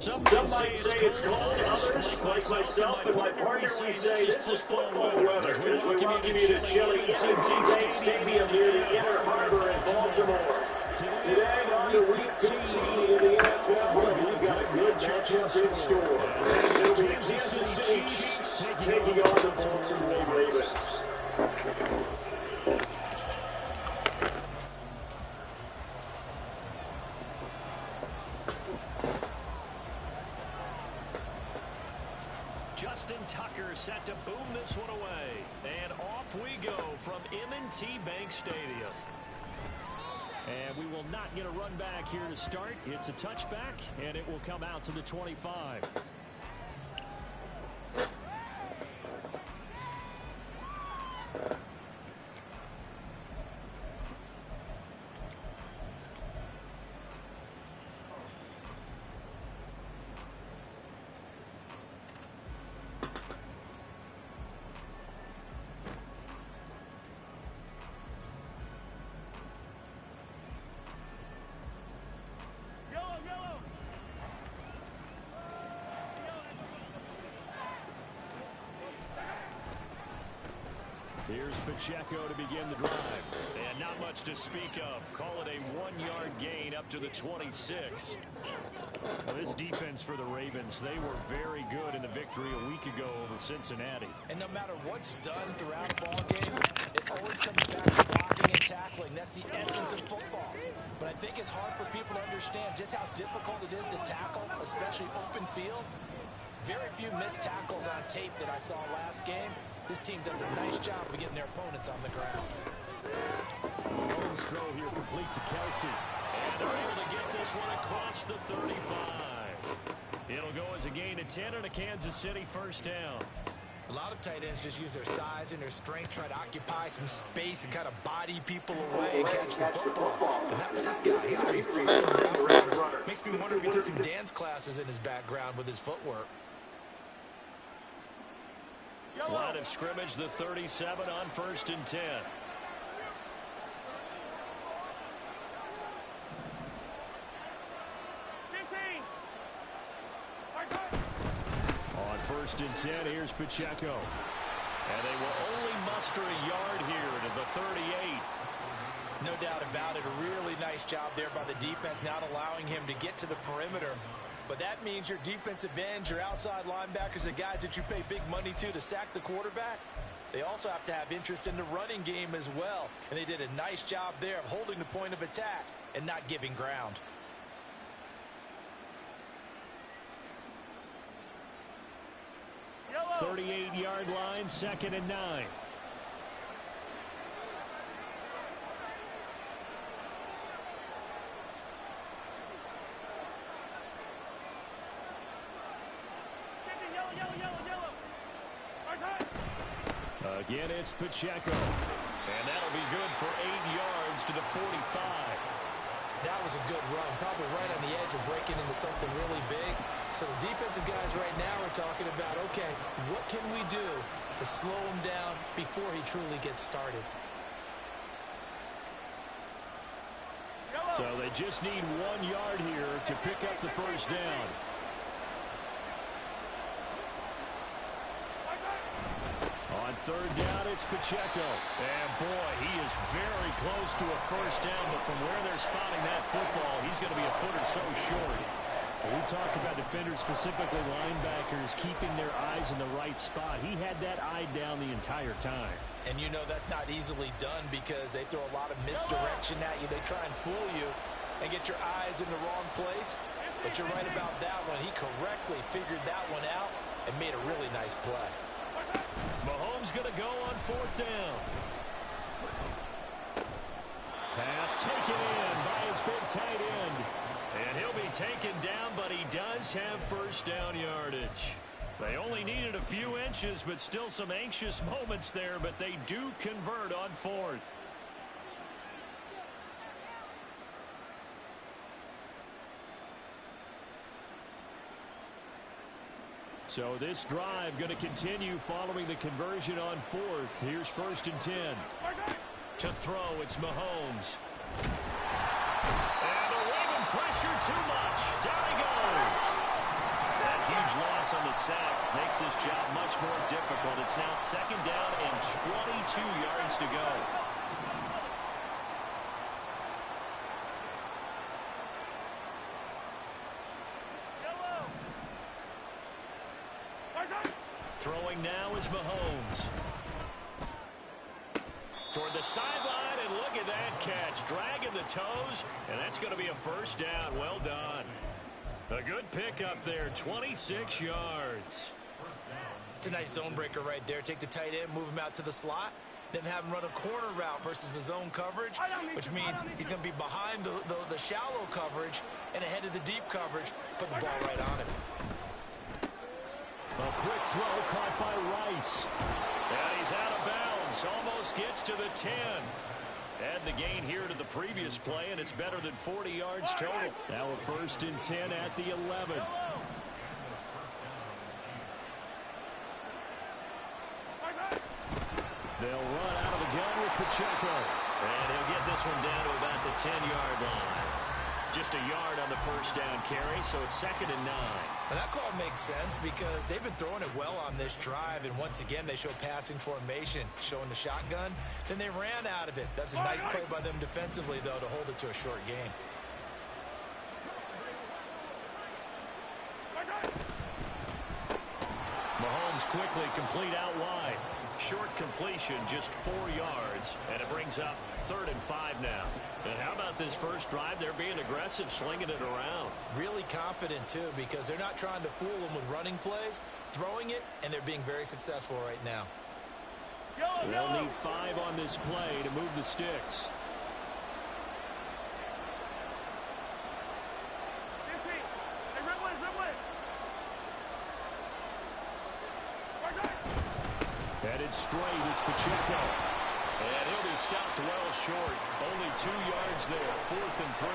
Some might say it's cold, others, like myself and my partner, we say this is football weather, as we welcome you to chilly Defjam669 Stadium near the Inner Harbor in Baltimore. Today, on to Week 15 in the NFL, and we've got a good matchup in store. As it'll be the Kansas City Chiefs taking on the Baltimore Ravens. Justin Tucker set to boom this one away. And off we go from M&T Bank Stadium. And we will not get a run back here to start. It's a touchback, and it will come out to the 25. Here's Pacheco to begin the drive. And not much to speak of. Call it a 1-yard gain up to the 26. Well, this defense for the Ravens, they were very good in the victory a week ago over Cincinnati. And no matter what's done throughout the ball game, it always comes back to blocking and tackling. That's the essence of football. But I think it's hard for people to understand just how difficult it is to tackle, especially open field. Very few missed tackles on tape that I saw last game. This team does a nice job of getting their opponents on the ground. Mahomes throw here complete to Kelsey. And they're able to get this one across the 35. It'll go as a gain of 10 and a Kansas City first down. A lot of tight ends just use their size and their strength, try to occupy some space and kind of body people away and catch the football. But not this guy. He's very free runner. Makes me wonder if he took some dance classes in his background with his footwork. Line of scrimmage, the 37 on 1st and 10. On 1st and 10, here's Pacheco. And they will only muster a yard here to the 38. No doubt about it. A really nice job there by the defense, not allowing him to get to the perimeter. But that means your defensive ends, your outside linebackers, the guys that you pay big money to sack the quarterback, they also have to have interest in the running game as well. And they did a nice job there of holding the point of attack and not giving ground. Yellow. 38-yard line, 2nd and 9. Again, it's Pacheco. And that'll be good for 8 yards to the 45. That was a good run, probably right on the edge of breaking into something really big. So the defensive guys right now are talking about, okay, what can we do to slow him down before he truly gets started? So they just need 1 yard here to pick up the first down. On 3rd down, it's Pacheco. And boy, he is very close to a first down, but from where they're spotting that football, he's going to be a foot or so short. We talk about defenders, specifically linebackers, keeping their eyes in the right spot. He had that eye down the entire time. And you know that's not easily done because they throw a lot of misdirection at you. They try and fool you and get your eyes in the wrong place. But you're right about that one. He correctly figured that one out and made a really nice play. Mahomes going to go on 4th down. Pass taken in by his big tight end. And he'll be taken down, but he does have first down yardage. They only needed a few inches, but still some anxious moments there, but they do convert on 4th. So this drive going to continue following the conversion on 4th. Here's 1st and 10. To throw, it's Mahomes. And the Raven pressure too much. Down he goes. Makes this job much more difficult. It's now second down and 22 yards to go. Throwing now is Mahomes. Toward the sideline, and look at that catch. Dragging the toes, and that's going to be a first down. Well done. A good pickup there, 26 yards. It's a nice zone breaker right there. Take the tight end, move him out to the slot, then have him run a corner route versus the zone coverage, which means he's going to be behind the shallow coverage and ahead of the deep coverage. Put the ball right on him. A quick throw caught by Rice. And he's out of bounds. Almost gets to the 10. Add the gain here to the previous play, and it's better than 40 yards total. Now a 1st and 10 at the 11. They'll run out of the gun with Pacheco. And he'll get this one down to about the 10-yard line. Just a yard on the first down carry, so it's 2nd and 9. And that call makes sense because they've been throwing it well on this drive, and once again they show passing formation, showing the shotgun. Then they ran out of it. That's a nice play by them defensively, though, to hold it to a short gain. Mahomes quickly complete out wide. Short completion, just 4 yards, and it brings up 3rd and 5 now. And how about this first drive? They're being aggressive, slinging it around. Really confident, too, because they're not trying to fool them with running plays, throwing it, and they're being very successful right now. They'll need 5 on this play to move the sticks. Headed straight, it's Pacheco. And he'll be stopped well short. Only 2 yards there, 4th and 3.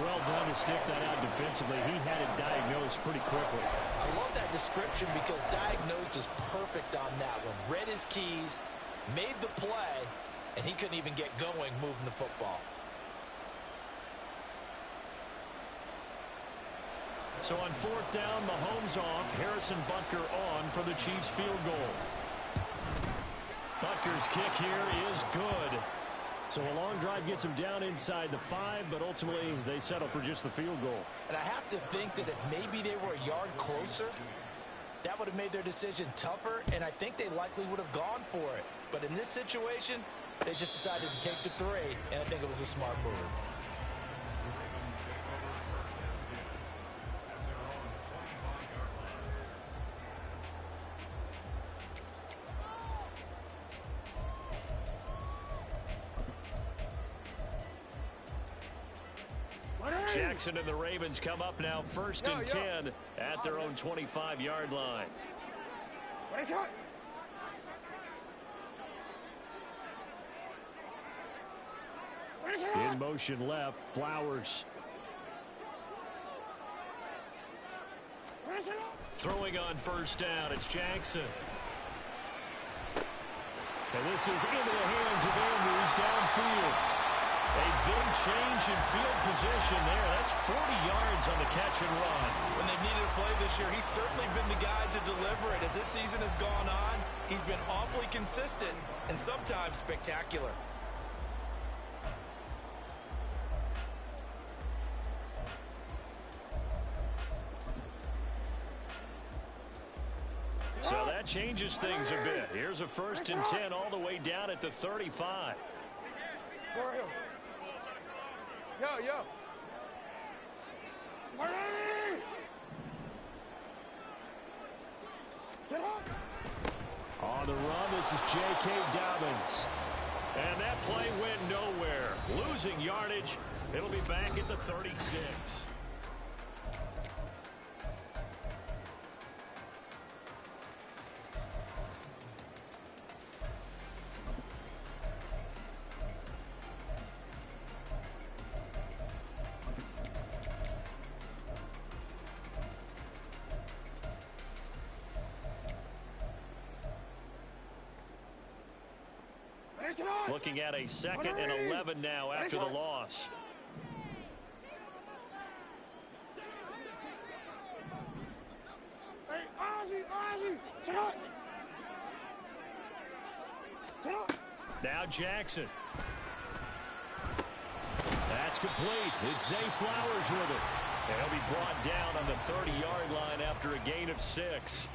Well done to sniff that out defensively. He had it diagnosed pretty quickly. I love that description because diagnosed is perfect on that one. Read his keys, made the play, and he couldn't even get going moving the football. So on 4th down, Mahomes off. Harrison Butker on for the Chiefs field goal. Butker's kick here is good. So a long drive gets him down inside the 5, but ultimately they settle for just the field goal. And I have to think that if maybe they were a yard closer, that would have made their decision tougher, and I think they likely would have gone for it. But in this situation, they just decided to take the 3, and I think it was a smart move. Jackson and the Ravens come up now 1st and 10 at their own 25-yard line. In motion left, Flowers. Throwing on 1st down, it's Jackson. And this is into the hands of Andrews downfield. A big change in field position there. That's 40 yards on the catch and run. When they needed a play this year, he's certainly been the guy to deliver it. As this season has gone on, he's been awfully consistent and sometimes spectacular. So that changes things a bit. Here's a 1st and 10 all the way down at the 35. Yo. On the run, this is J.K. Dobbins. And that play went nowhere. Losing yardage. It'll be back at the 36. Looking at a 2nd and 11 now after the loss. Hey, Ozzy! Now Jackson. That's complete. It's Zay Flowers with it. And he'll be brought down on the 30-yard line after a gain of 6.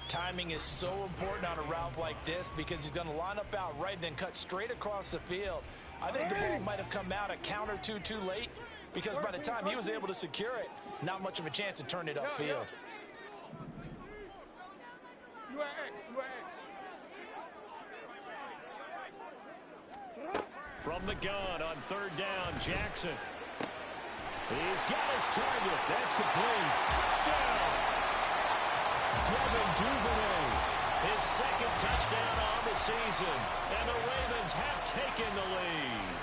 Timing is so important on a route like this because he's going to line up out right and then cut straight across the field. I think the ball might have come out a count or two too late because by the time he was able to secure it, not much of a chance to turn it upfield. From the gun on 3rd down, Jackson. He's got his target. That's complete. Touchdown! Devin Duvernay, his 2nd touchdown on the season. And the Ravens have taken the lead.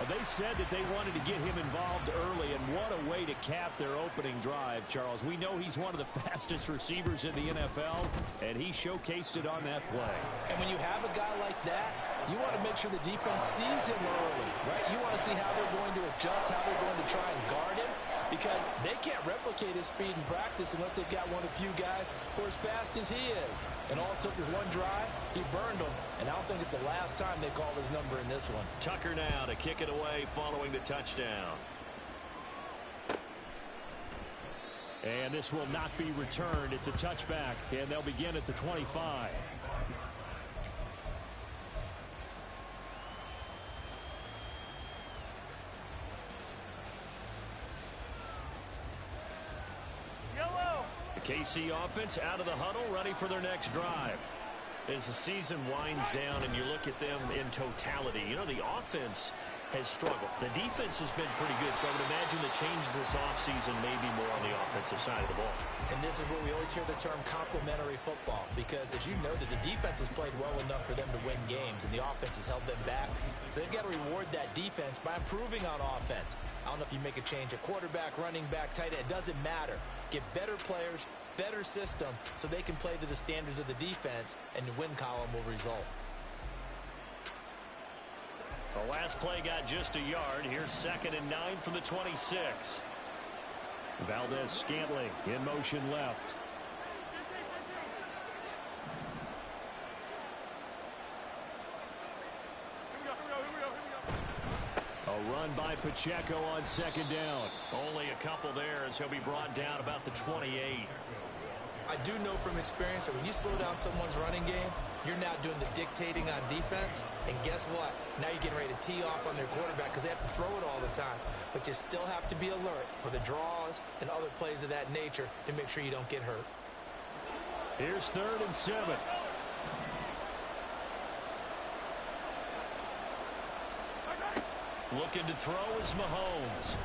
They said that they wanted to get him involved early, and what a way to cap their opening drive, Charles. We know he's one of the fastest receivers in the NFL, and he showcased it on that play. And when you have a guy like that, you want to make sure the defense sees him early, right? You want to see how they're going to adjust, how they're going to try and guard him, because they can't replicate his speed in practice unless they've got one of the few guys who are as fast as he is. And all it took was one drive, he burned them, and I don't think it's the last time they call his number in this one. Tucker now to kick it away following the touchdown. And this will not be returned. It's a touchback, and they'll begin at the 25. KC offense out of the huddle, ready for their next drive. As the season winds down and you look at them in totality, you know, the offense has struggled. The defense has been pretty good, so I would imagine the changes this offseason may be more on the offensive side of the ball. And this is where we always hear the term complementary football, because as you noted, the defense has played well enough for them to win games, and the offense has held them back. So they've got to reward that defense by improving on offense. I don't know if you make a change at quarterback, running back, tight end. It doesn't matter. Get better players, better system, so they can play to the standards of the defense, and the win column will result. The last play got just a yard. Here's 2nd and 9 from the 26. Valdez-Scantling in motion left. A run by Pacheco on 2nd down. Only a couple there as he'll be brought down about the 28. I do know from experience that when you slow down someone's running game, you're now doing the dictating on defense. And guess what? Now you're getting ready to tee off on their quarterback because they have to throw it all the time. But you still have to be alert for the draws and other plays of that nature to make sure you don't get hurt. Here's 3rd and 7. Looking to throw is Mahomes.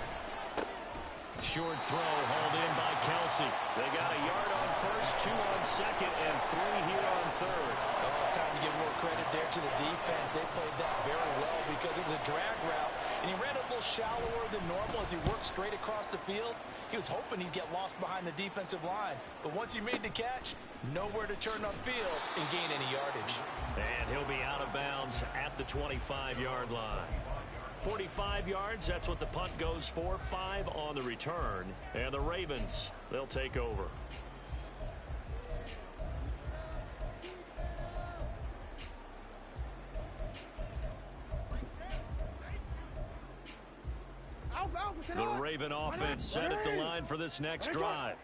Short throw hauled in by Kelsey. They got a yard on 1st, 2 on 2nd, and 3 here on 3rd. Oh, it's time to give more credit there to the defense. They played that very well because it was a drag route, and he ran a little shallower than normal as he worked straight across the field. He was hoping he'd get lost behind the defensive line, but once he made the catch, nowhere to turn upfield and gain any yardage. And he'll be out of bounds at the 25-yard line. 45 yards, that's what the punt goes for. 5 on the return. And the Ravens, they'll take over. The Raven offense set at the line for this next drive.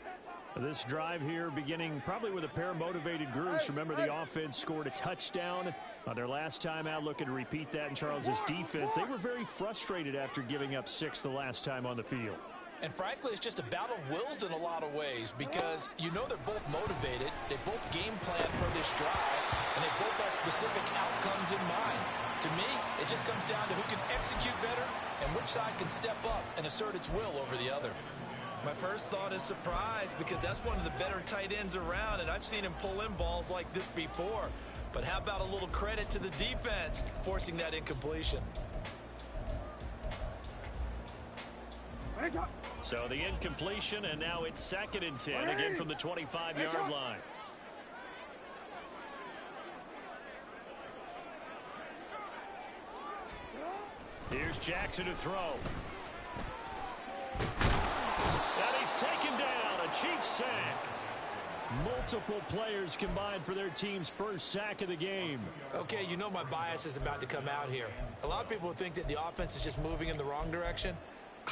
This drive here beginning probably with a pair of motivated groups. Remember, the offense scored a touchdown on their last time out, looking to repeat that in Charles's defense. They were very frustrated after giving up 6 the last time on the field. And frankly, it's just a battle of wills in a lot of ways because you know they're both motivated. They both game plan for this drive, and they both have specific outcomes in mind. To me, it just comes down to who can execute better and which side can step up and assert its will over the other. My first thought is surprise because that's one of the better tight ends around, and I've seen him pull in balls like this before. But how about a little credit to the defense forcing that incompletion? So the incompletion, and now it's 2nd and 10, again from the 25-yard line. Here's Jackson to throw. And he's taken down. A Chiefs sack. multiple players combined for their team's first sack of the game. Okay, you know my bias is about to come out here. A lot of people think that the offense is just moving in the wrong direction.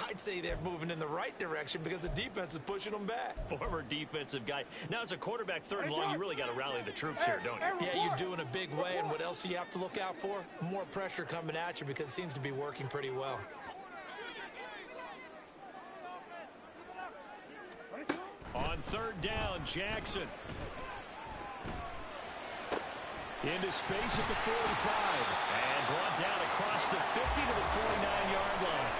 I'd say they're moving in the right direction because the defense is pushing them back. Former defensive guy. Now, as a quarterback, third and long, you really got to rally the troops here, don't you? Yeah, you do in a big way. And what else do you have to look out for? More pressure coming at you because it seems to be working pretty well. On third down, Jackson. Into space at the 45. And brought down across the 50 to the 49-yard line.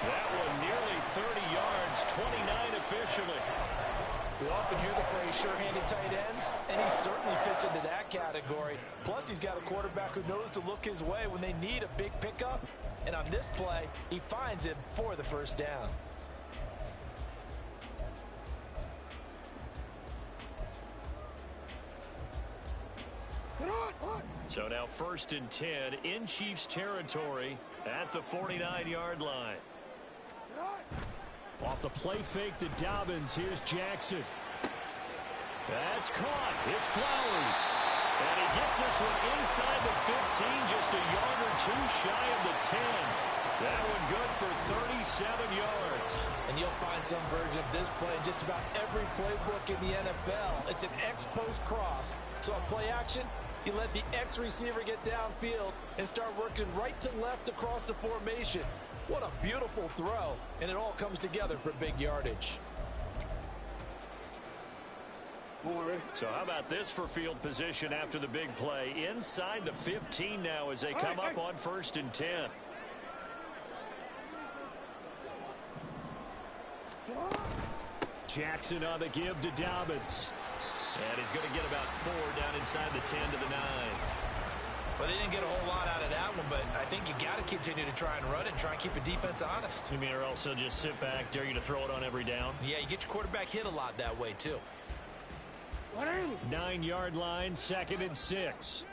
That one nearly 30 yards, 29 officially. We often hear the phrase sure-handed tight ends, and he certainly fits into that category. Plus, he's got a quarterback who knows to look his way when they need a big pickup. And on this play, he finds him for the first down. So now 1st and 10 in Chiefs territory at the 49-yard line. Off the play fake to Dobbins. Here's Jackson. That's caught. It's Flowers. And he gets this one inside the 15, just a yard or two shy of the 10. That one good for 37 yards. And you'll find some version of this play in just about every playbook in the NFL. It's an X-post cross. So on play action, you let the X receiver get downfield and start working right to left across the formation. What a beautiful throw, and it all comes together for big yardage. So how about this for field position after the big play? Inside the 15 now as they come up on 1st and 10. Jackson on the give to Dobbins. And he's going to get about 4 down inside the 10 to the 9. Well, they didn't get a whole lot out of that one, but I think you got to continue to try and run and try and keep the defense honest. You mean or also just sit back, dare you to throw it on every down? Yeah, you get your quarterback hit a lot that way, too. 9-yard line, 2nd and 6.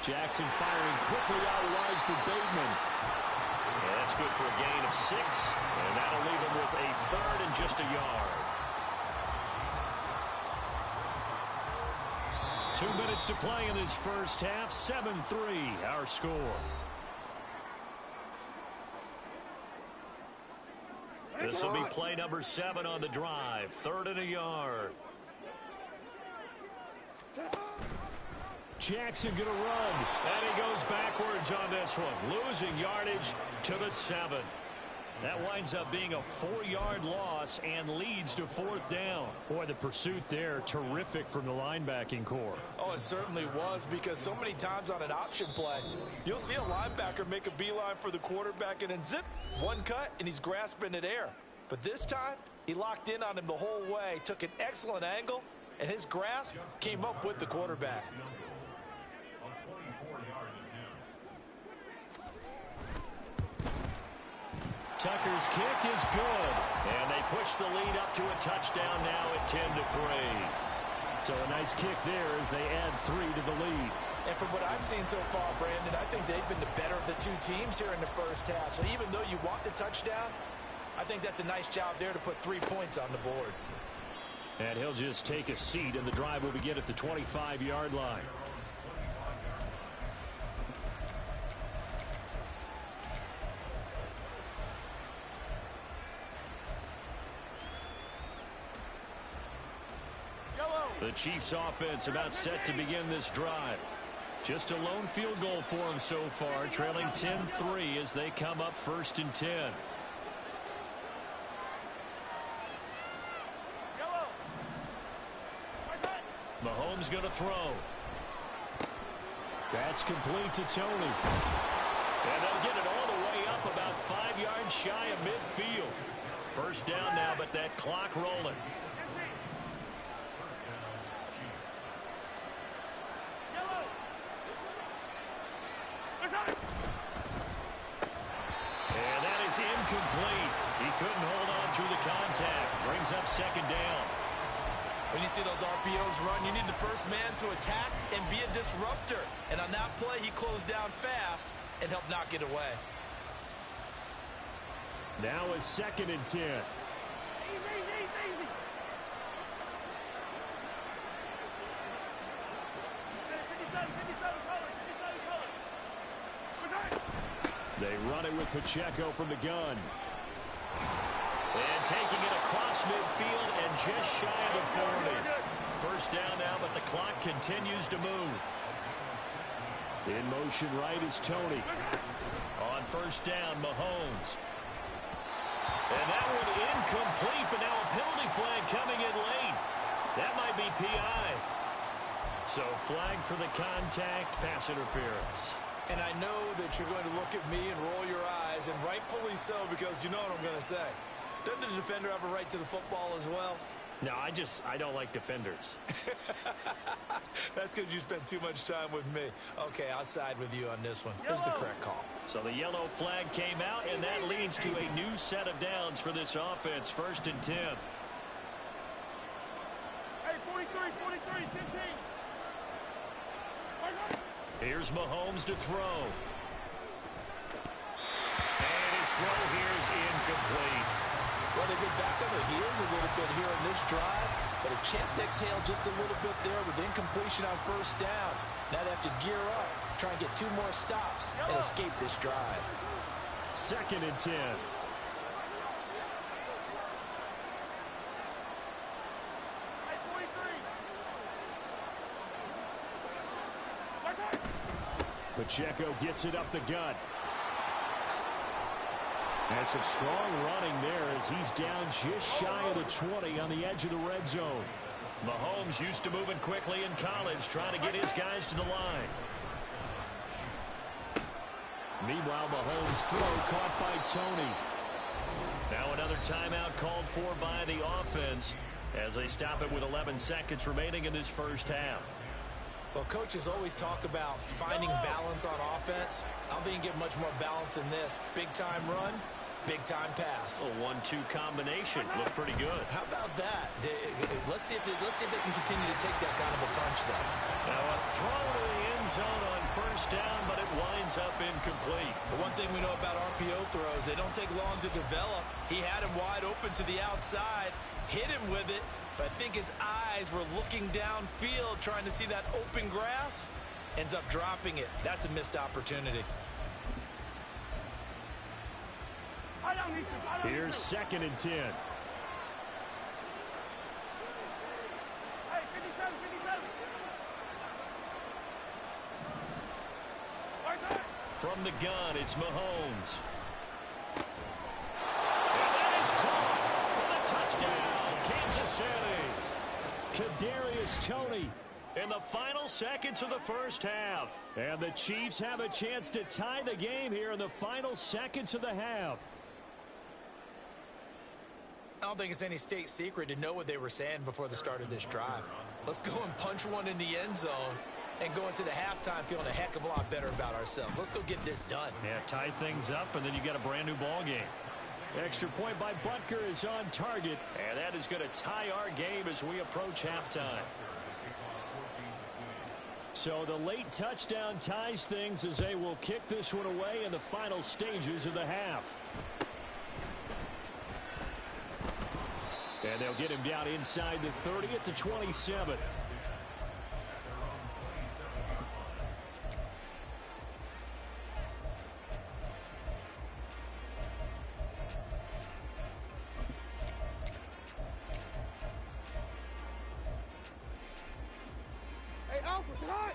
Jackson firing quickly out wide for Bateman. And that's good for a gain of 6. And that'll leave him with a 3rd and just a yard. 2 minutes to play in this first half. 7-3 our score. This will be play number 7 on the drive. 3rd and a yard. Jackson going to run. And he goes backwards on this one. Losing yardage to the 7. That winds up being a 4-yard loss and leads to 4th down. Boy, the pursuit there, terrific from the linebacking core. Oh, it certainly was, because so many times on an option play, you'll see a linebacker make a beeline for the quarterback and then zip, one cut, and he's grasping at air. But this time, he locked in on him the whole way, took an excellent angle, and his grasp came up with the quarterback. Tucker's kick is good. And they push the lead up to a touchdown now at 10-3. So a nice kick there as they add 3 to the lead. And from what I've seen so far, Brandon, I think they've been the better of the two teams here in the first half. So even though you want the touchdown, I think that's a nice job there to put 3 points on the board. And he'll just take a seat, and the drive will begin at the 25-yard line. The Chiefs offense about set to begin this drive. Just a lone field goal for them so far, trailing 10-3 as they come up 1st and 10. Mahomes going to throw. That's complete to Tony. And they'll get it all the way up about 5 yards shy of midfield. First down now, but that clock rolling. And that is incomplete. He couldn't hold on through the contact. Brings up 2nd down. When you see those RPOs run, you need the first man to attack and be a disruptor. And on that play, he closed down fast and helped knock it away. Now is 2nd and 10. They run it with Pacheco from the gun. And taking it across midfield and just shy of the 40. First down now, but the clock continues to move. In motion right is Tony. On first down, Mahomes. And that one incomplete, but now a penalty flag coming in late. That might be PI. So flag for the contact, pass interference. And I know that you're going to look at me and roll your eyes, and rightfully so, because you know what I'm going to say. Doesn't the defender have a right to the football as well? No, I don't like defenders. That's because you spend too much time with me. Okay, I'll side with you on this one. This is the correct call. So the yellow flag came out, and that leads to a new set of downs for this offense. 1st and 10. Hey, 43, 15. Here's Mahomes to throw. And his throw here is incomplete. Well, they get back on their heels a little bit here in this drive, but a chance to exhale just a little bit there with incompletion on first down. Now they have to gear up, try and get 2 more stops, and escape this drive. 2nd and 10. Pacheco gets it up the gut. Has some strong running there as he's down just shy of the 20 on the edge of the red zone. Mahomes used to moving quickly in college, trying to get his guys to the line. Meanwhile, Mahomes' throw caught by Tony. Now another timeout called for by the offense as they stop it with 11 seconds remaining in this first half. Well, coaches always talk about finding balance on offense. I don't think you get much more balance than this. Big-time run, big-time pass. A 1-2 combination. Looked pretty good. How about that? Let's see if they can continue to take that kind of a punch, though. Now a throw to the end zone on first down, but it winds up incomplete. The one thing we know about RPO throws, they don't take long to develop. He had him wide open to the outside, hit him with it, but I think his eyes were looking downfield, trying to see that open grass. Ends up dropping it. That's a missed opportunity. Here's 2nd and 10. Hey, 57. From the gun, it's Mahomes. And that is caught for the touchdown, Kansas City. Kadarius Toney in the final seconds of the first half. And the Chiefs have a chance to tie the game here in the final seconds of the half. I don't think it's any state secret to know what they were saying before the start of this drive. Let's go and punch one in the end zone and go into the halftime feeling a heck of a lot better about ourselves. Let's go get this done. Yeah, tie things up, and then you got a brand new ball game. Extra point by Butker is on target, and that is going to tie our game as we approach halftime. So the late touchdown ties things as they will kick this one away in the final stages of the half. And they'll get him down inside the 30 at the 27. Hey, Alpha, sit hot.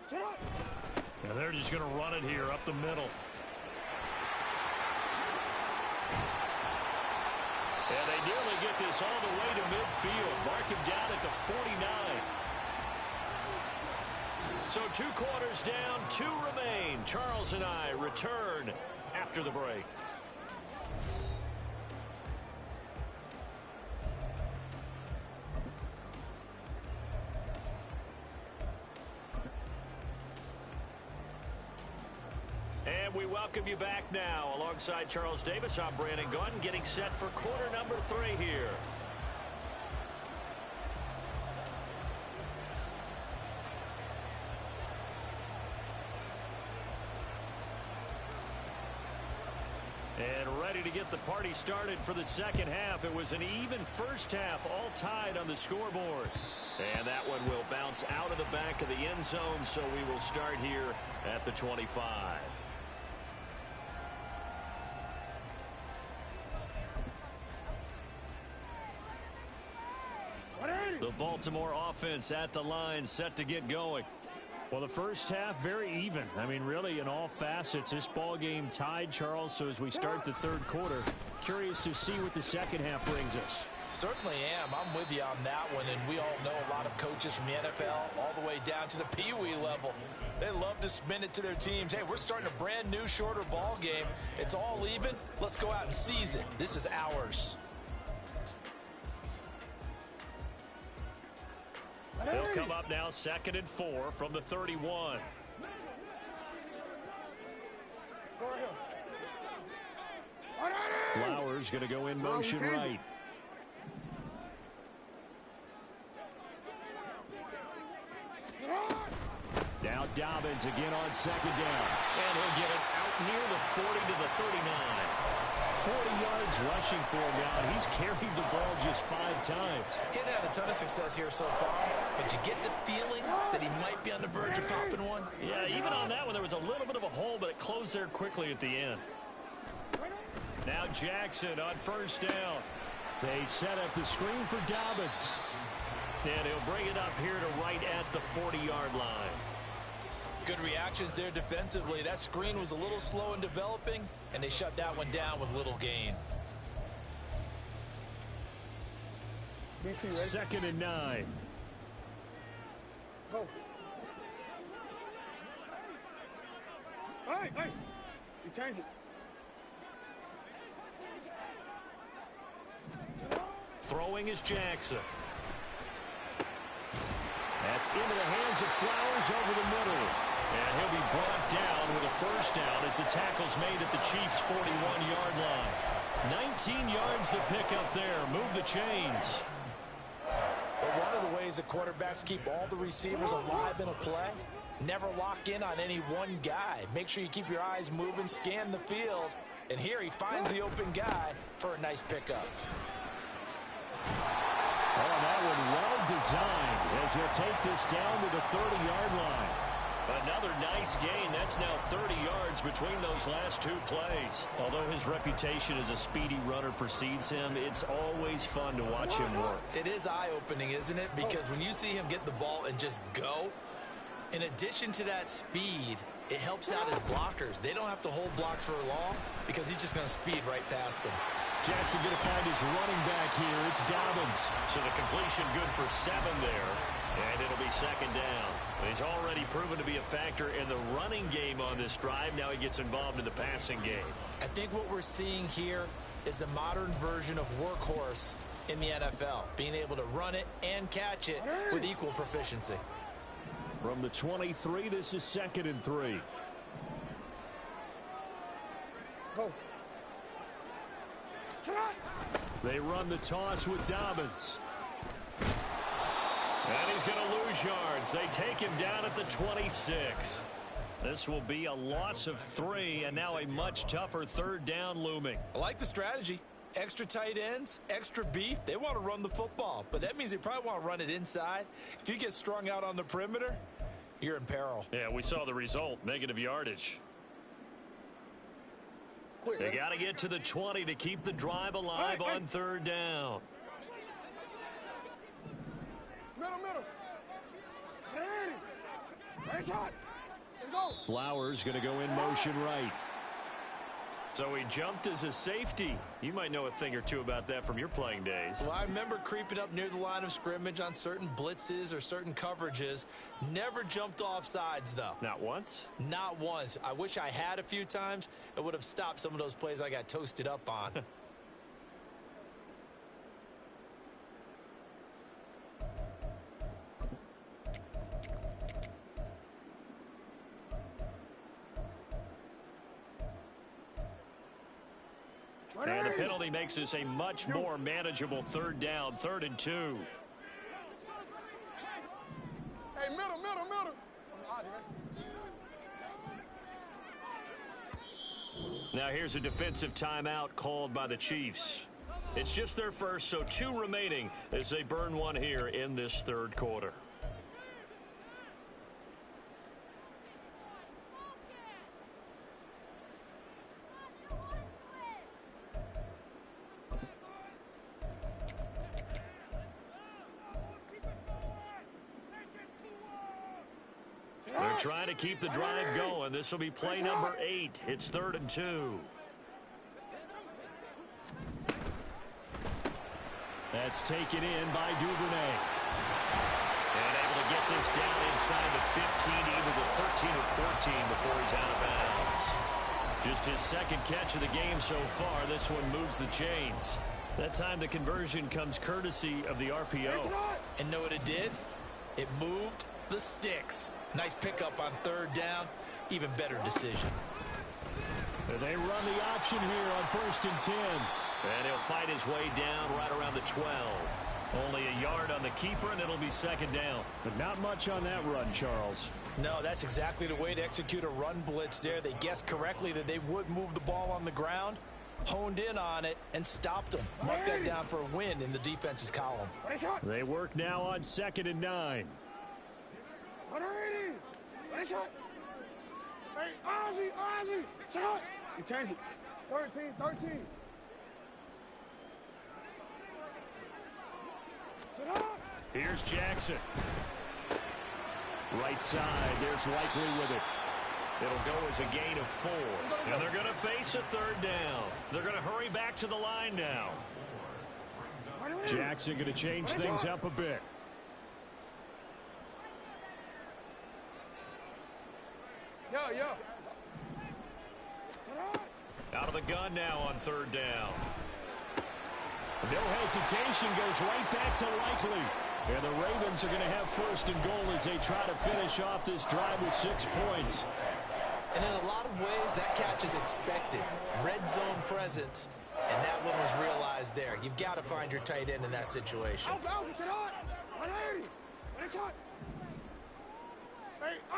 Sit hot. And they're just going to run it here up the middle. And they nearly get this all the way to midfield. Mark him down at the 49. So 2 quarters down, 2 remain. Charles and I return after the break. And we welcome you back now. Alongside Charles Davis, I'm Brandon Gunn, getting set for quarter number 3 here. And ready to get the party started for the second half. It was an even first half, all tied on the scoreboard. And that one will bounce out of the back of the end zone, so we will start here at the 25. The Baltimore offense at the line, set to get going. Well, the first half, very even. I mean, really, in all facets, this ball game tied, Charles. So as we start the third quarter, curious to see what the second half brings us. Certainly am. I'm with you on that one, and we all know a lot of coaches from the NFL all the way down to the Pee-wee level. They love to spin it to their teams. Hey, we're starting a brand new, shorter ball game. It's all even. Let's go out and seize it. This is ours. They'll come up now 2nd and 4 from the 31. Flowers going to go in motion right. Now Dobbins again on 2nd down. And he'll get it out near the 40 to the 39. 40 yards rushing for him now. He's carried the ball just 5 times. He's had a ton of success here so far, but you get the feeling that he might be on the verge of popping one. Yeah, even on that one, there was a little bit of a hole, but it closed there quickly at the end. Now Jackson on 1st down. They set up the screen for Dobbins. And he'll bring it up here to right at the 40-yard line. Good reactions there defensively. That screen was a little slow in developing, and they shut that one down with little gain. 2nd and 9. Go. Hey, hey. You change it. Throwing is Jackson. That's into the hands of Flowers over the middle. And he'll be brought down with a 1st down as the tackle's made at the Chiefs' 41-yard line. 19 yards to pick up there. Move the chains. But one of the ways the quarterbacks keep all the receivers alive in a play, never lock in on any one guy. Make sure you keep your eyes moving, scan the field. And here he finds the open guy for a nice pickup. Oh, that one well designed as he'll take this down to the 30-yard line. Another nice gain. That's now 30 yards between those last 2 plays. Although his reputation as a speedy runner precedes him, it's always fun to watch him work. It is eye-opening, isn't it? Because when you see him get the ball and just go, in addition to that speed, it helps out his blockers. They don't have to hold blocks for long because he's just going to speed right past them. Jackson going to find his running back here. It's Dobbins. So the completion good for 7 there. And it'll be 2nd down. He's already proven to be a factor in the running game on this drive. Now he gets involved in the passing game. I think what we're seeing here is the modern version of workhorse in the NFL. Being able to run it and catch it with equal proficiency. From the 23, this is 2nd and 3. Go. They run the toss with Dobbins. And he's going to lose yards. They take him down at the 26. This will be a loss of 3, and now a much tougher 3rd down looming. I like the strategy. Extra tight ends, extra beef. They want to run the football, but that means they probably want to run it inside. If you get strung out on the perimeter, you're in peril. Yeah, we saw the result, negative yardage. They got to get to the 20 to keep the drive alive on 3rd down. Middle. Hey, shot. Flowers going to go in motion right. So he jumped as a safety. You might know a thing or two about that from your playing days. Well, I remember creeping up near the line of scrimmage on certain blitzes or certain coverages. Never jumped off sides, though. Not once? Not once. I wish I had a few times. It would have stopped some of those plays I got toasted up on. And the penalty makes this a much more manageable 3rd down, 3rd and 2. Hey, middle. Now here's a defensive timeout called by the Chiefs. It's just their first, so 2 remaining as they burn one here in this third quarter. They're trying to keep the drive going. This will be play number 8. It's 3rd and 2. That's taken in by Duvernay. And able to get this down inside the 15, either the 13 or 14 before he's out of bounds. Just his second catch of the game so far. This one moves the chains. That time the conversion comes courtesy of the RPO. And know what it did? It moved the sticks. Nice pickup on 3rd down. Even better decision. They run the option here on 1st and 10. And he'll fight his way down right around the 12. Only a yard on the keeper, and it'll be 2nd down. But not much on that run, Charles. No, that's exactly the way to execute a run blitz there. They guessed correctly that they would move the ball on the ground, honed in on it, and stopped them. Mark that down for a win in the defense's column. They work now on 2nd and 9. Hey, Ozzy, shut up. You change it. 13. Shut up. Here's Jackson. Right side, there's Likely with it. It'll go as a gain of 4. And they're going to face a 3rd down. They're going to hurry back to the line now. Jackson going to change things up a bit. Yo. Out of the gun now on 3rd down. No hesitation, goes right back to Likely. And the Ravens are going to have 1st and goal as they try to finish off this drive with 6 points. And in a lot of ways, that catch is expected. Red zone presence, and that one was realized there. You've got to find your tight end in that situation.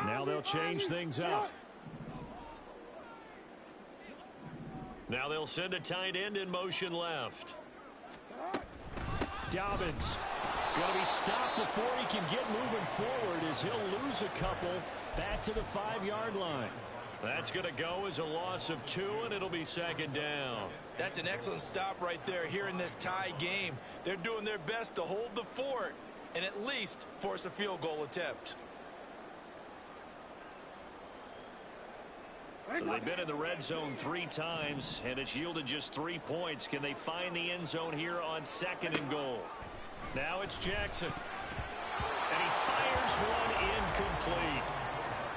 Now they'll change things up. Now they'll send a tight end in motion left. Dobbins going to be stopped before he can get moving forward as he'll lose a couple back to the 5-yard line. That's going to go as a loss of 2, and it'll be 2nd down. That's an excellent stop right there here in this tie game. They're doing their best to hold the fort and at least force a field goal attempt. So they've been in the red zone 3 times, and it's yielded just 3 points. Can they find the end zone here on 2nd and goal? Now it's Jackson. And he fires one incomplete.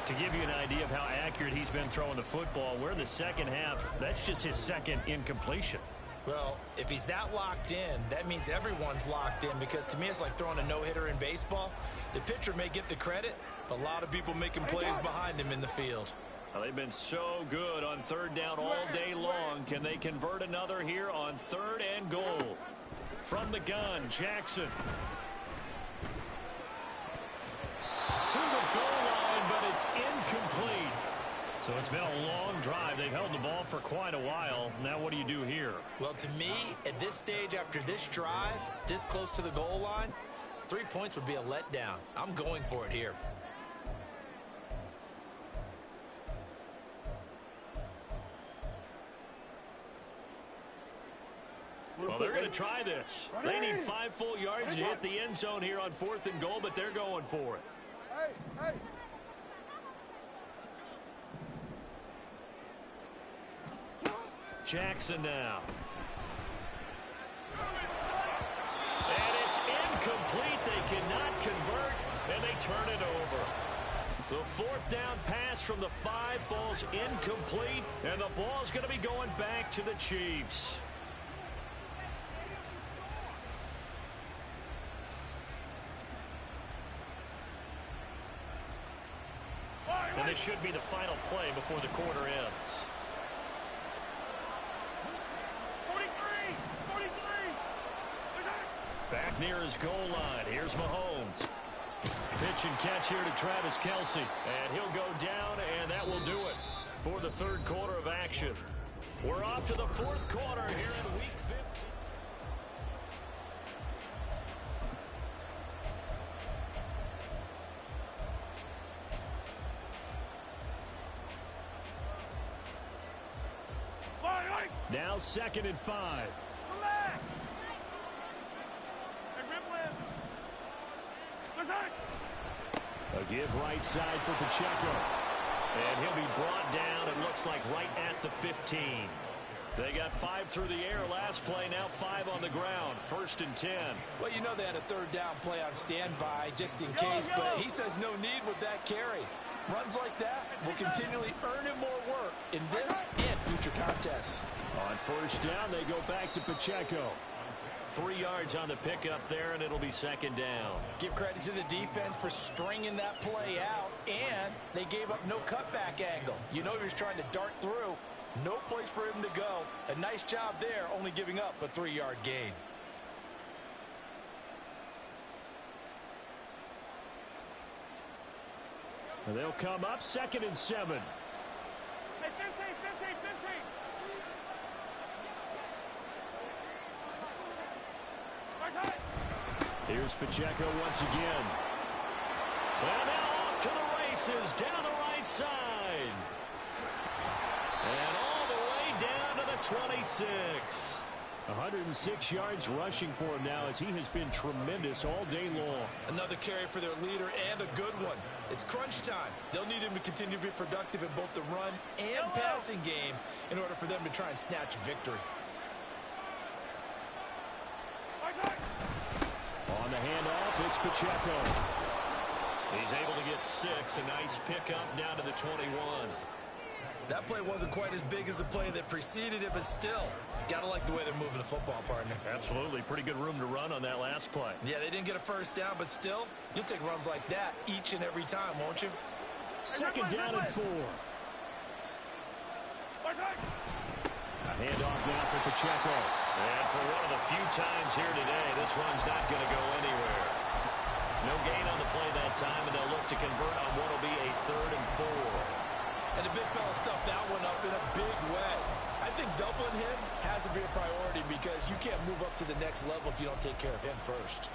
To give you an idea of how accurate he's been throwing the football, we're in the second half. That's just his 2nd incompletion. Well, if he's that locked in, that means everyone's locked in, because to me it's like throwing a no-hitter in baseball. The pitcher may get the credit, but a lot of people making plays behind him in the field. Well, they've been so good on 3rd down all day long. Can they convert another here on 3rd and goal? From the gun, Jackson. To the goal line, but it's incomplete. So it's been a long drive. They've held the ball for quite a while. Now what do you do here? Well, to me, at this stage after this drive, this close to the goal line, 3 points would be a letdown. I'm going for it here. Well, they're going to try this. They need 5 full yards to hit the end zone here on 4th and goal, but they're going for it. Hey. Jackson now. And it's incomplete. They cannot convert, and they turn it over. The 4th down pass from the 5 falls incomplete, and the ball's going to be going back to the Chiefs. And this should be the final play before the quarter ends. 43. Back near his goal line. Here's Mahomes. Pitch and catch here to Travis Kelce. And he'll go down, and that will do it for the 3rd quarter of action. We're off to the 4th quarter here in Week 15. Now 2nd and 5. A give right side for Pacheco. And he'll be brought down, it looks like, right at the 15. They got 5 through the air last play, now 5 on the ground. 1st and 10. Well, you know they had a 3rd down play on standby just in case, but he says no need with that carry. Runs like that will continually earn him more work in this and future contests. On 1st down, they go back to Pacheco. 3 yards on the pickup there, and it'll be 2nd down. Give credit to the defense for stringing that play out, and they gave up no cutback angle. You know he was trying to dart through. No place for him to go. A nice job there, only giving up a 3-yard gain. And they'll come up 2nd and 7. Hey, 15. Here's Pacheco once again. And now off to the races, down the right side. And all the way down to the 26. 106 yards rushing for him now, as he has been tremendous all day long. Another carry for their leader, and a good one. It's crunch time. They'll need him to continue to be productive in both the run and passing game in order for them to try and snatch a victory. On the handoff, it's Pacheco. He's able to get 6. A nice pickup down to the 21. That play wasn't quite as big as the play that preceded it, but still, gotta like the way they're moving the football, partner. Absolutely. Pretty good room to run on that last play. Yeah, they didn't get a 1st down, but still, you'll take runs like that each and every time, won't you? 2nd down and 4. A handoff now for Pacheco. And for one of the few times here today, this run's not going to go anywhere. No gain on the play that time, and they'll look to convert on what will be a 3rd and 4. And the big fella stuffed that one up in a big way. I think doubling him has to be a priority because you can't move up to the next level if you don't take care of him first.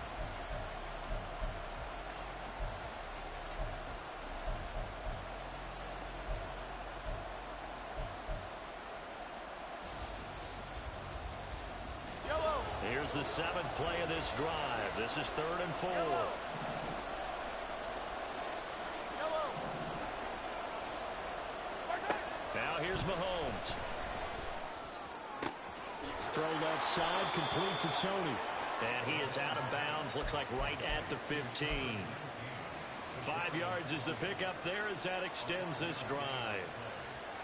Here's the 7th play of this drive. This is 3rd and 4. Now here's Mahomes. Throw left side, complete to Tony. And he is out of bounds, looks like right at the 15. 5 yards is the pickup there as that extends this drive.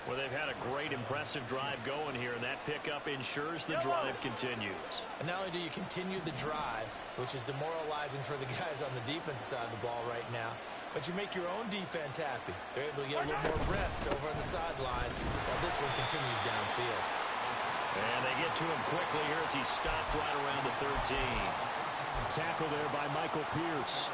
Well, they've had a great, impressive drive going here, and that pickup ensures the drive continues. And not only do you continue the drive, which is demoralizing for the guys on the defensive side of the ball right now, but you make your own defense happy. They're able to get a little more rest over on the sidelines while this one continues downfield. And they get to him quickly here as he stopped right around the 13. Tackle there by Michael Pierce.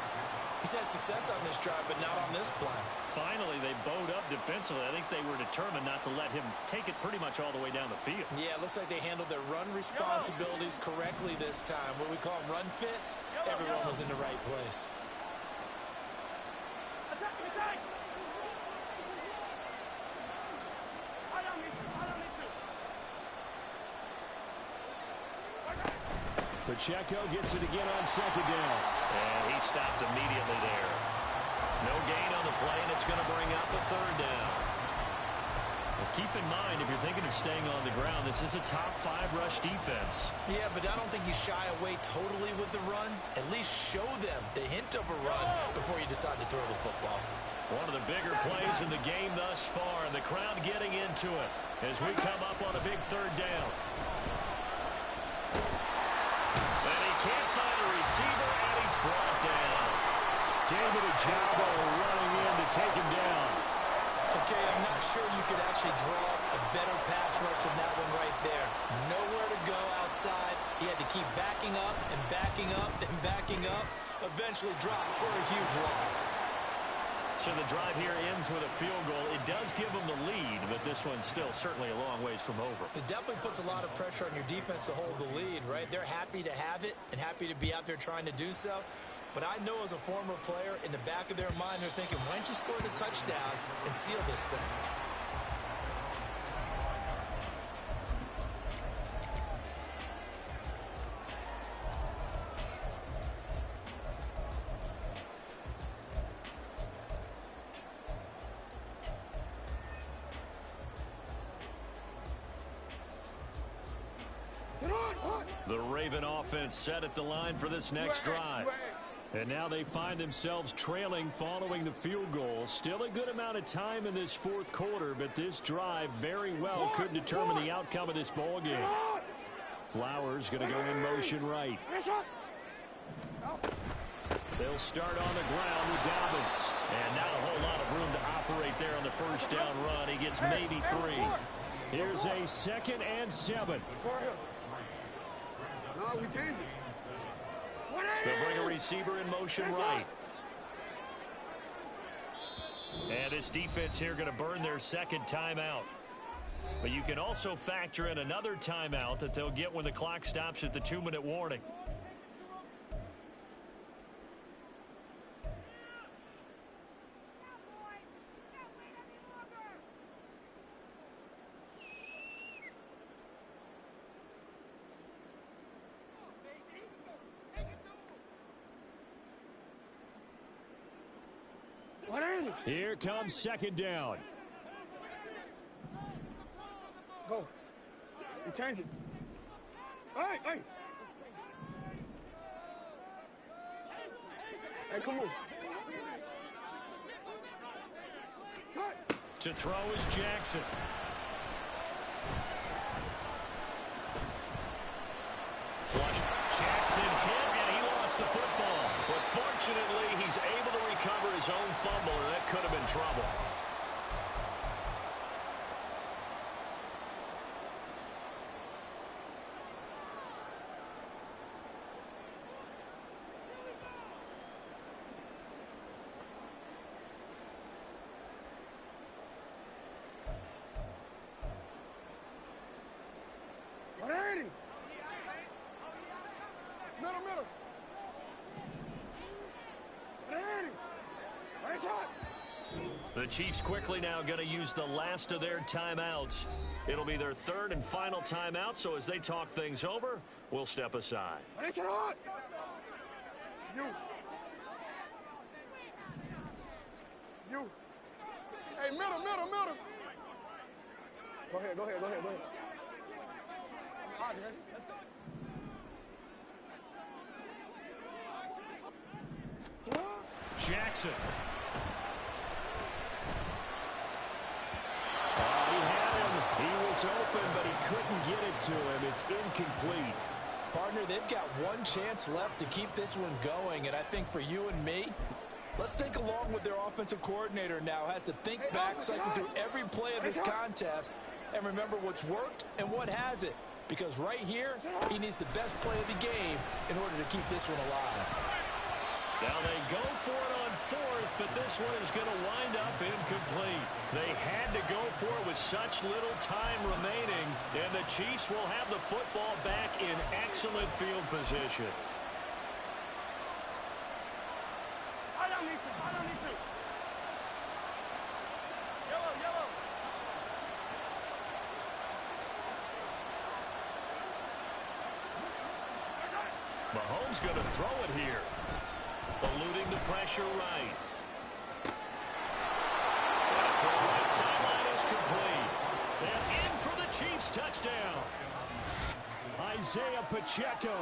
He's had success on this drive, but not on this play. Finally, they bowed up defensively. I think they were determined not to let him take it pretty much all the way down the field. Yeah, it looks like they handled their run responsibilities correctly this time. What we call them run fits, everyone was in the right place. Pacheco gets it again on 2nd down. And he stopped immediately there. No gain on the play, and it's going to bring up a 3rd down. Well, keep in mind, if you're thinking of staying on the ground, this is a top 5 rush defense. Yeah, but I don't think you shy away totally with the run. At least show them the hint of a run before you decide to throw the football. One of the bigger plays in the game thus far, and the crowd getting into it as we come up on a big 3rd down. And he can't find a receiver, and he's brought down. David Ojabo running in to take him down. Okay, I'm not sure you could actually draw a better pass rush than that one right there. Nowhere to go outside. He had to keep backing up and backing up and backing up. Eventually dropped for a huge loss. So the drive here ends with a field goal. It does give them the lead, but this one's still certainly a long ways from over. It definitely puts a lot of pressure on your defense to hold the lead, right? They're happy to have it and happy to be out there trying to do so. But I know as a former player, in the back of their mind, they're thinking, why don't you score the touchdown and seal this thing? The Raven offense set at the line for this next drive. And now they find themselves trailing following the field goal. Still a good amount of time in this fourth quarter, but this drive very well could determine the outcome of this ball game. Flowers going to go in motion right. They'll start on the ground with Dobbins. And not a whole lot of room to operate there on the first down run. He gets maybe 3. Here's a 2nd and 7. No, we changed it. They'll bring a receiver in motion right. And this defense here going to burn their 2nd timeout. But you can also factor in another timeout that they'll get when the clock stops at the 2-minute warning. Here comes 2nd down. Go. We change it. Hey, hey. Hey, come on. Cut. To throw is Jackson. Flush. Jackson hit, and he lost the football. But fortunately, he's able to recover his own fumble, or that could have been trouble. Middle. The Chiefs quickly now going to use the last of their timeouts. It'll be their 3rd and final timeout, so as they talk things over, we'll step aside. You. Hey, middle. Go ahead. Let's go. Jackson. He had him. He was open, but he couldn't get it to him. It's incomplete. Partner, they've got one chance left to keep this one going, and I think for you and me, let's think along with their offensive coordinator now. Has to think back, cycle through every play of this contest, and remember what's worked and what hasn't. Because right here, he needs the best play of the game in order to keep this one alive. Now they go for it on 4th, but this one is going to wind up incomplete. They had to go for it with such little time remaining, and the Chiefs will have the football back in excellent field position. I don't need to. Yellow. Mahomes going to throw it here. Eluding the pressure right. And for the right sideline is complete. And in for the Chiefs touchdown. Isaiah Pacheco,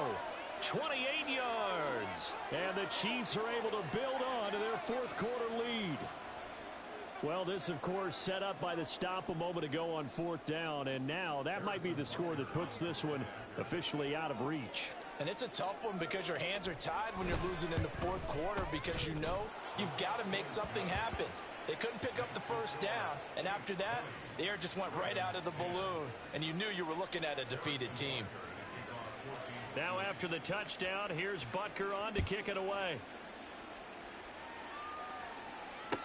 28 yards. And the Chiefs are able to build on to their 4th quarter lead. Well, this, of course, set up by the stop a moment ago on 4th down. And now that might be the score that puts this one officially out of reach. And it's a tough one because your hands are tied when you're losing in the 4th quarter because you know you've got to make something happen. They couldn't pick up the first down, and after that, the air just went right out of the balloon, and you knew you were looking at a defeated team. Now after the touchdown, here's Butker on to kick it away.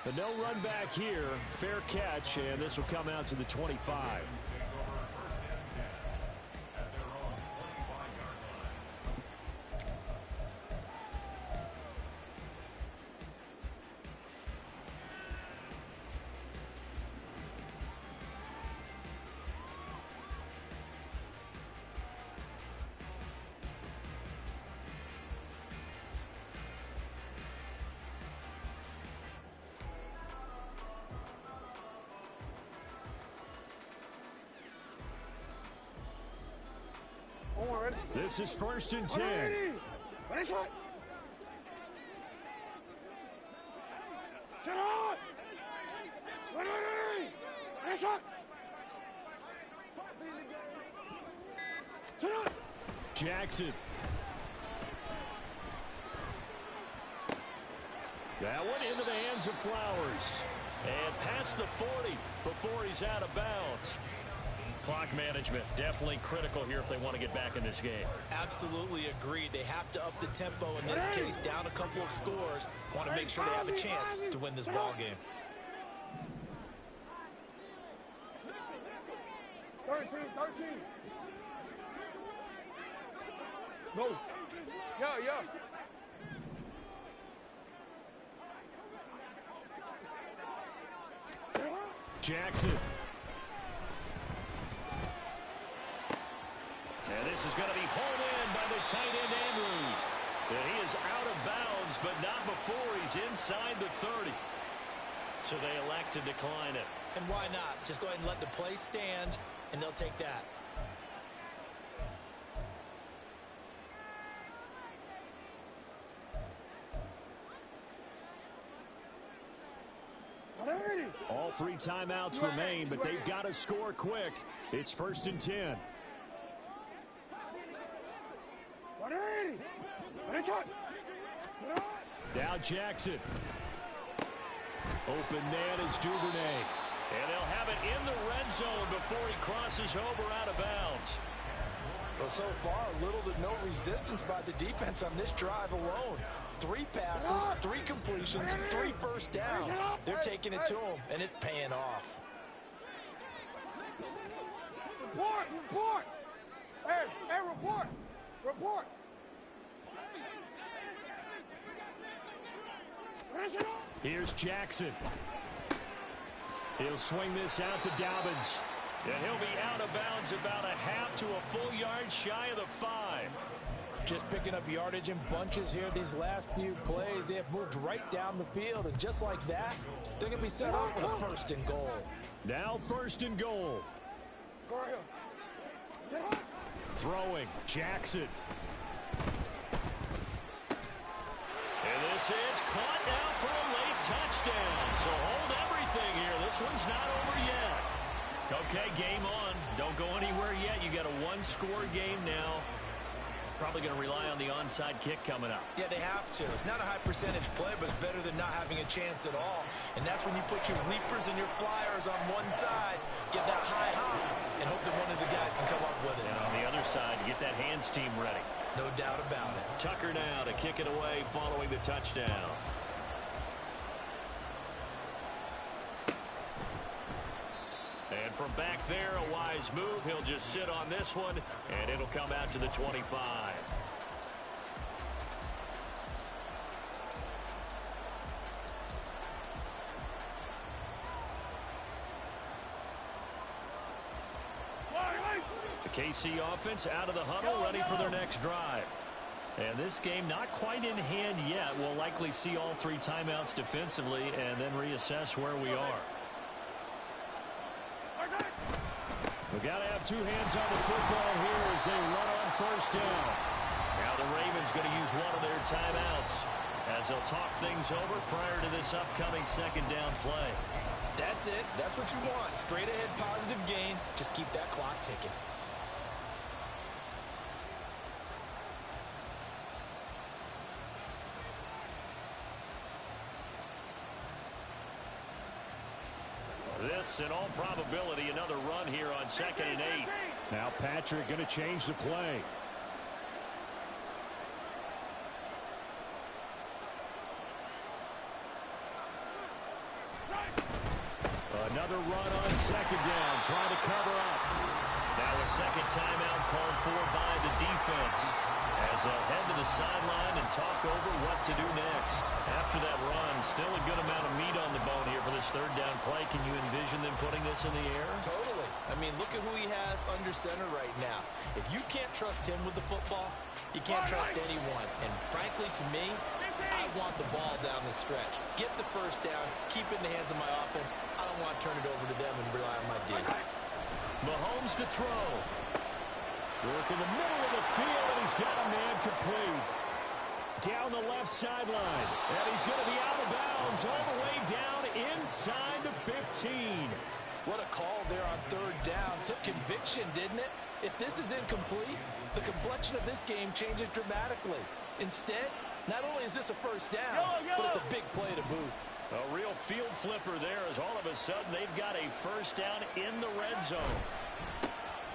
But no run back here. Fair catch, and this will come out to the 25. This is 1st and 10. Jackson. That one into the hands of Flowers. And past the 40 before he's out of bounds. Clock management, definitely critical here if they want to get back in this game. Absolutely agreed. They have to up the tempo in this case, down a couple of scores. Want to make sure they have a chance to win this ball game. 13. Go. Yeah. Jackson. And this is going to be pulled in by the tight end Andrews. And he is out of bounds, but not before he's inside the 30. So they elect to decline it. And why not? Just go ahead and let the play stand, and they'll take that. All 3 timeouts remain, but they've got to score quick. It's 1st and 10. Now Jackson. Open man is Duvernay. And they'll have it in the red zone before he crosses over out of bounds. Well, so far, little to no resistance by the defense on this drive alone. 3 passes, 3 completions, 3 first downs. They're taking it to him, and it's paying off. Report! Hey, report! Here's Jackson. He'll swing this out to Dobbins. And he'll be out of bounds about a half to a full yard shy of the 5. Just picking up yardage in bunches here these last few plays. They have moved right down the field, and just like that, they're going to be set up with a 1st and goal. Now 1st and goal. Throwing, Jackson. And this is caught now for a late touchdown. So hold everything here. This one's not over yet. Okay, game on. Don't go anywhere yet. You got a 1-score game now. Probably going to rely on the onside kick coming up. Yeah, they have to. It's not a high percentage play, but it's better than not having a chance at all. And that's when you put your leapers and your flyers on one side, get that high hop, and hope that one of the guys can come up with it. And on the other side, get that hands team ready. No doubt about it. Tucker now to kick it away following the touchdown. And from back there, a wise move. He'll just sit on this one, and it'll come out to the 25. The KC offense out of the huddle, ready for their next drive. And this game not quite in hand yet. We'll likely see all 3 timeouts defensively and then reassess where we are. We've got to have 2 hands on the football here as they run on 1st down. Now the Ravens going to use one of their timeouts as they'll talk things over prior to this upcoming 2nd down play. That's it. That's what you want. Straight ahead positive gain. Just keep that clock ticking. This, in all probability, another run here on 2nd and 8. Now Patrick going to change the play. Another run on 2nd down, trying to cover up. Now a 2nd timeout called for by the defense, as they'll head to the sideline and talk over what to do next. After that run, still a good amount of meat on the bone here for this 3rd down play. Can you envision them putting this in the air? Totally. I mean, look at who he has under center right now. If you can't trust him with the football, you can't trust anyone. And frankly, to me, I want the ball down the stretch. Get the 1st down, keep it in the hands of my offense. I don't want to turn it over to them and rely on my D. Mahomes to throw. Work in the middle of the field, and he's got a man complete. Down the left sideline. And he's going to be out of bounds all the way down inside the 15. What a call there on third down. Took conviction, didn't it? If this is incomplete, the complexion of this game changes dramatically. Instead, not only is this a first down, but it's a big play to boot. A real field flipper there as all of a sudden they've got a first down in the red zone.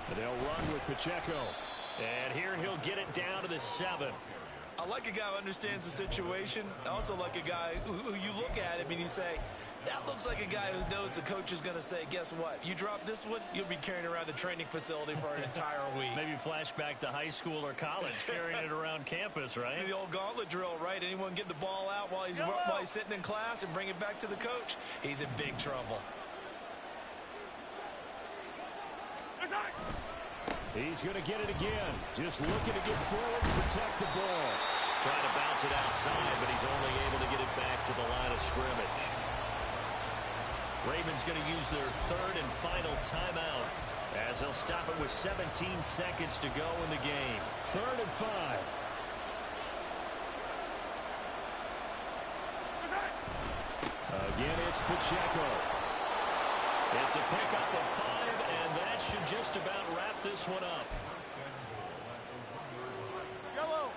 And they'll run with Pacheco. And here he'll get it down to the 7. I like a guy who understands the situation. I also like a guy who you look at him and you say, that looks like a guy who knows the coach is going to say, guess what? You drop this one, you'll be carrying around the training facility for an entire week. Maybe flashback to high school or college, carrying it around campus, right? The old gauntlet drill, right? Anyone get the ball out while he's sitting in class and bring it back to the coach? He's in big trouble. He's going to get it again. Just looking to get forward and protect the ball. Trying to bounce it outside, but he's only able to get it back to the line of scrimmage. Ravens going to use their third and final timeout as they'll stop it with 17 seconds to go in the game. 3rd and 5. Again, it's Pacheco. It's a pickup of 5, and that should just about wrap this one up. Yellow.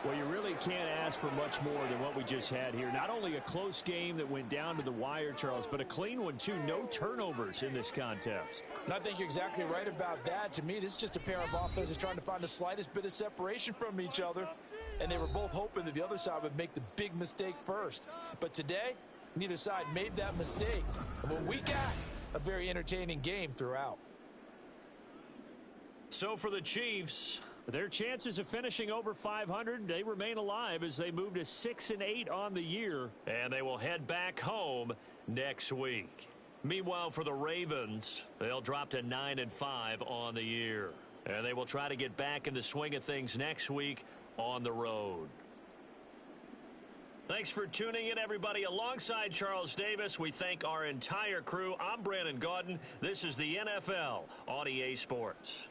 Well, you really can't ask for much more than what we just had here. Not only a close game that went down to the wire, Charles, but a clean one, too. No turnovers in this contest. And I think you're exactly right about that. To me, this is just a pair of offenses trying to find the slightest bit of separation from each other. And they were both hoping that the other side would make the big mistake first. But today, neither side made that mistake. And what we got, a very entertaining game throughout. So for the Chiefs, their chances of finishing over 500, they remain alive as they move to 6-8 on the year, and they will head back home next week. Meanwhile, for the Ravens, they'll drop to 9-5 on the year, and they will try to get back in the swing of things next week on the road. Thanks for tuning in, everybody. Alongside Charles Davis, we thank our entire crew. I'm Brandon Gaudin. This is the NFL on EA Sports.